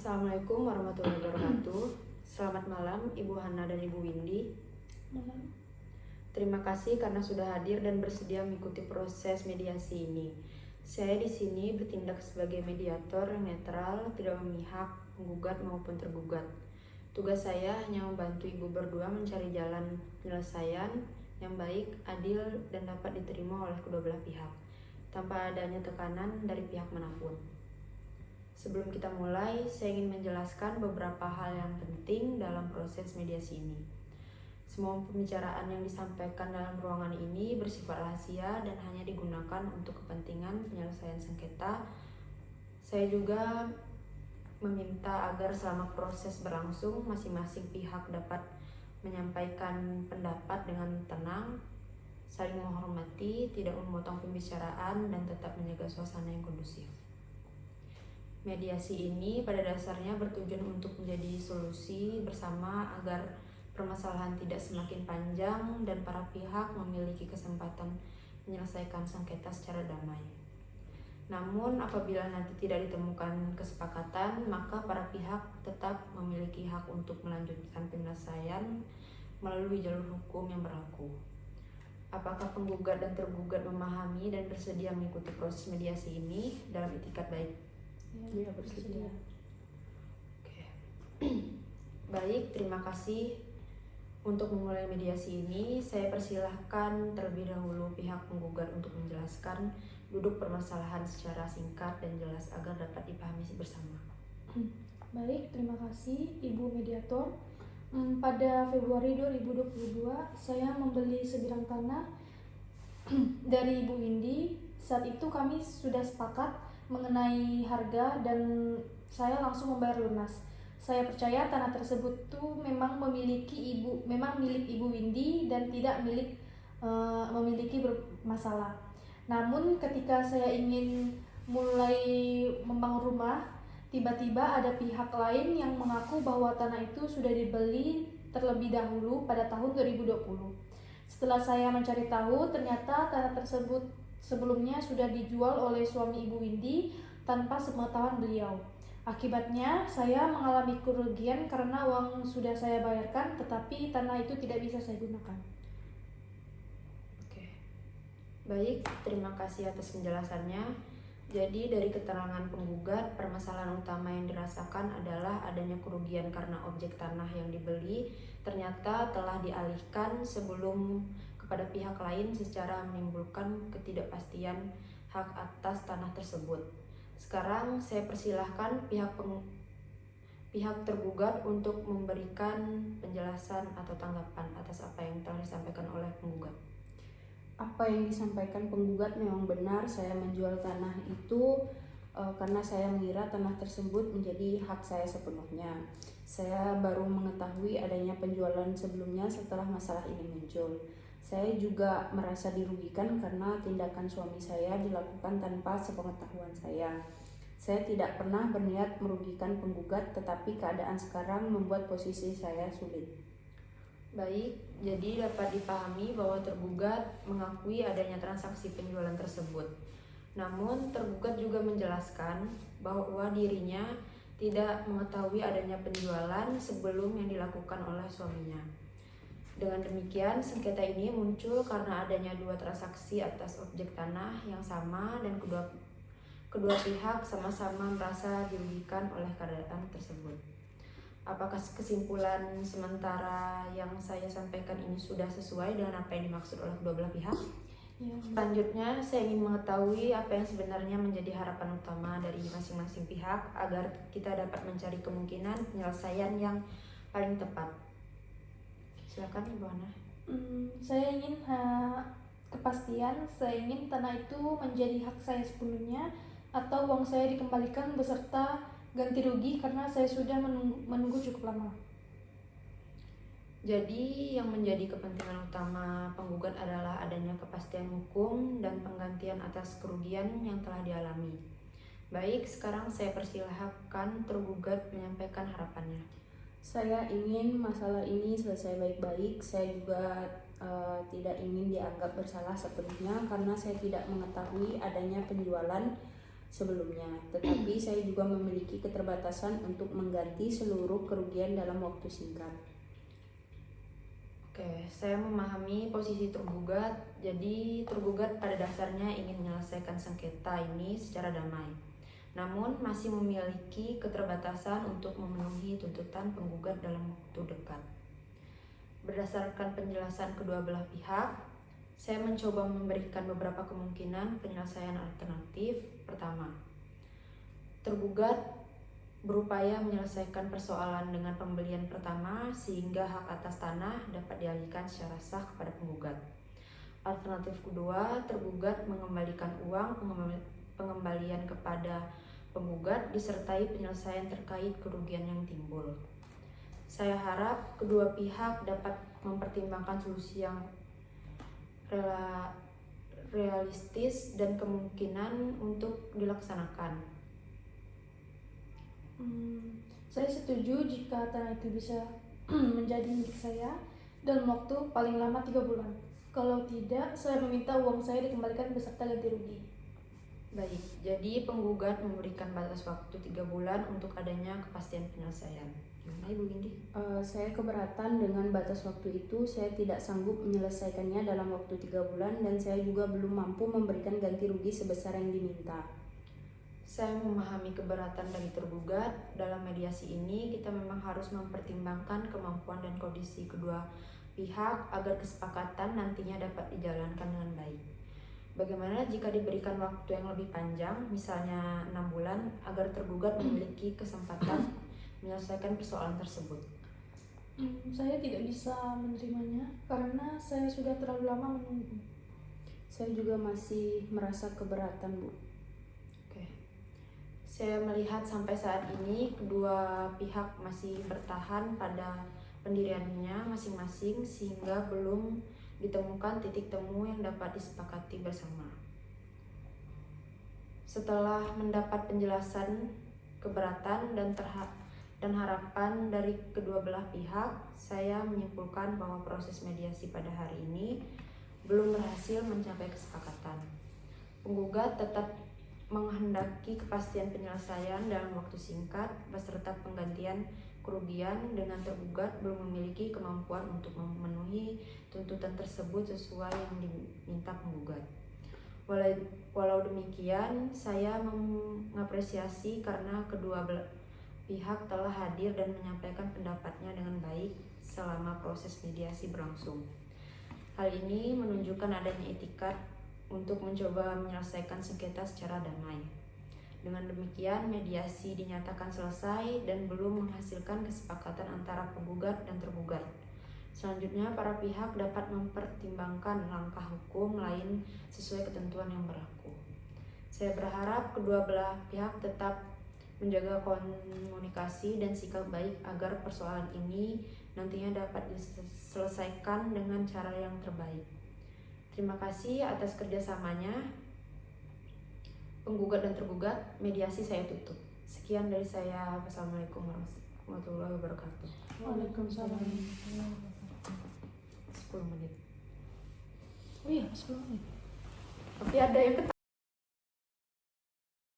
Assalamualaikum warahmatullahi wabarakatuh. Selamat malam Ibu Hana dan Ibu Windy. Malam. Terima kasih karena sudah hadir dan bersedia mengikuti proses mediasi ini. Saya di sini bertindak sebagai mediator yang netral, tidak memihak penggugat maupun tergugat. Tugas saya hanya membantu Ibu berdua mencari jalan penyelesaian yang baik, adil, dan dapat diterima oleh kedua belah pihak, tanpa adanya tekanan dari pihak manapun. Sebelum kita mulai, saya ingin menjelaskan beberapa hal yang penting dalam proses mediasi ini. Semua pembicaraan yang disampaikan dalam ruangan ini bersifat rahasia dan hanya digunakan untuk kepentingan penyelesaian sengketa. Saya juga meminta agar selama proses berlangsung, masing-masing pihak dapat menyampaikan pendapat dengan tenang, saling menghormati, tidak memotong pembicaraan, dan tetap menjaga suasana yang kondusif. Mediasi ini pada dasarnya bertujuan untuk menjadi solusi bersama agar permasalahan tidak semakin panjang dan para pihak memiliki kesempatan menyelesaikan sengketa secara damai. Namun apabila nanti tidak ditemukan kesepakatan, maka para pihak tetap memiliki hak untuk melanjutkan penyelesaian melalui jalur hukum yang berlaku. Apakah penggugat dan tergugat memahami dan bersedia mengikuti proses mediasi ini dalam itikat baik? Ya, bersedia. Oke. Baik, terima kasih. Untuk memulai mediasi ini, saya persilahkan terlebih dahulu pihak penggugat untuk menjelaskan duduk permasalahan secara singkat dan jelas agar dapat dipahami bersama. Baik, terima kasih Ibu Mediator. Pada Februari 2022, saya membeli sebidang tanah dari Ibu Windy. Saat itu kami sudah sepakat mengenai harga dan saya langsung membayar lunas. Saya percaya tanah tersebut tuh memang milik Ibu Windy dan tidak memiliki bermasalah. Namun ketika saya ingin mulai membangun rumah, tiba-tiba ada pihak lain yang mengaku bahwa tanah itu sudah dibeli terlebih dahulu pada tahun 2020. Setelah saya mencari tahu, ternyata tanah tersebut sebelumnya sudah dijual oleh suami Ibu Windy tanpa sepengetahuan beliau. Akibatnya, saya mengalami kerugian karena uang sudah saya bayarkan, tetapi tanah itu tidak bisa saya gunakan. Oke. Baik, terima kasih atas penjelasannya. Jadi dari keterangan penggugat, permasalahan utama yang dirasakan adalah adanya kerugian karena objek tanah yang dibeli ternyata telah dialihkan sebelum kepada pihak lain secara menimbulkan ketidakpastian hak atas tanah tersebut. Sekarang saya persilahkan pihak tergugat untuk memberikan penjelasan atau tanggapan atas apa yang telah disampaikan oleh penggugat. Apa yang disampaikan penggugat memang benar. Saya menjual tanah itu karena saya mengira tanah tersebut menjadi hak saya sepenuhnya. Saya baru mengetahui adanya penjualan sebelumnya setelah masalah ini muncul. Saya juga merasa dirugikan karena tindakan suami saya dilakukan tanpa sepengetahuan saya. Saya tidak pernah berniat merugikan penggugat, tetapi keadaan sekarang membuat posisi saya sulit. Baik, jadi dapat dipahami bahwa tergugat mengakui adanya transaksi penjualan tersebut. Namun tergugat juga menjelaskan bahwa dirinya tidak mengetahui adanya penjualan sebelum yang dilakukan oleh suaminya. Dengan demikian, sengketa ini muncul karena adanya dua transaksi atas objek tanah yang sama dan kedua pihak sama-sama merasa dirugikan oleh keadaan tersebut. Apakah kesimpulan sementara yang saya sampaikan ini sudah sesuai dengan apa yang dimaksud oleh kedua belah pihak? Ya. Selanjutnya, saya ingin mengetahui apa yang sebenarnya menjadi harapan utama dari masing-masing pihak agar kita dapat mencari kemungkinan penyelesaian yang paling tepat. Silakan Ibu Hana. Saya ingin kepastian. Saya ingin tanah itu menjadi hak saya sepenuhnya atau uang saya dikembalikan beserta ganti rugi karena saya sudah menunggu cukup lama. Jadi yang menjadi kepentingan utama penggugat adalah adanya kepastian hukum dan penggantian atas kerugian yang telah dialami. Baik, sekarang saya persilahkan tergugat menyampaikan harapannya. Saya ingin masalah ini selesai baik-baik. Saya juga tidak ingin dianggap bersalah sepenuhnya karena saya tidak mengetahui adanya penjualan sebelumnya. Tetapi saya juga memiliki keterbatasan untuk mengganti seluruh kerugian dalam waktu singkat. Oke, saya memahami posisi tergugat. Jadi, tergugat pada dasarnya ingin menyelesaikan sengketa ini secara damai. Namun, masih memiliki keterbatasan untuk memenuhi tuntutan penggugat dalam waktu dekat. Berdasarkan penjelasan kedua belah pihak, saya mencoba memberikan beberapa kemungkinan penyelesaian alternatif. Pertama, tergugat berupaya menyelesaikan persoalan dengan pembelian pertama sehingga hak atas tanah dapat dialihkan secara sah kepada penggugat. Alternatif kedua, tergugat mengembalikan uang pengembalian kepada penggugat disertai penyelesaian terkait kerugian yang timbul. Saya harap kedua pihak dapat mempertimbangkan solusi yang realistis dan kemungkinan untuk dilaksanakan. Saya setuju jika tanah itu bisa menjadi milik saya dalam waktu paling lama 3 bulan. Kalau tidak, saya meminta uang saya dikembalikan beserta ganti rugi. Baik, jadi penggugat memberikan batas waktu 3 bulan untuk adanya kepastian penyelesaian. Gimana Ibu Windy? Saya keberatan dengan batas waktu itu. Saya tidak sanggup menyelesaikannya dalam waktu 3 bulan dan saya juga belum mampu memberikan ganti rugi sebesar yang diminta. Saya memahami keberatan dari tergugat. Dalam mediasi ini, kita memang harus mempertimbangkan kemampuan dan kondisi kedua pihak agar kesepakatan nantinya dapat dijalankan dengan baik. Bagaimana jika diberikan waktu yang lebih panjang, misalnya 6 bulan, agar tergugat memiliki kesempatan menyelesaikan persoalan tersebut? Saya tidak bisa menerimanya karena saya sudah terlalu lama menunggu. Saya juga masih merasa keberatan, Bu. Saya melihat sampai saat ini kedua pihak masih bertahan pada pendiriannya masing-masing sehingga belum ditemukan titik temu yang dapat disepakati bersama. Setelah mendapat penjelasan keberatan dan harapan dari kedua belah pihak, saya menyimpulkan bahwa proses mediasi pada hari ini belum berhasil mencapai kesepakatan. Penggugat tetap menghendaki kepastian penyelesaian dalam waktu singkat beserta penggantian kerugian, dengan tergugat belum memiliki kemampuan untuk memenuhi tuntutan tersebut sesuai yang diminta penggugat. Walau demikian, saya mengapresiasi karena kedua pihak telah hadir dan menyampaikan pendapatnya dengan baik selama proses mediasi berlangsung. Hal ini menunjukkan adanya itikat untuk mencoba menyelesaikan sengketa secara damai. Dengan demikian, mediasi dinyatakan selesai dan belum menghasilkan kesepakatan antara penggugat dan tergugat. Selanjutnya, para pihak dapat mempertimbangkan langkah hukum lain sesuai ketentuan yang berlaku. Saya berharap kedua belah pihak tetap menjaga komunikasi dan sikap baik agar persoalan ini nantinya dapat diselesaikan dengan cara yang terbaik. Terima kasih atas kerjasamanya. Penggugat dan tergugat, mediasi saya tutup. Sekian dari saya. Wassalamualaikum warahmatullahi wabarakatuh. Waalaikumsalam. 10 menit. Oh iya, 10 menit. Tapi ada yang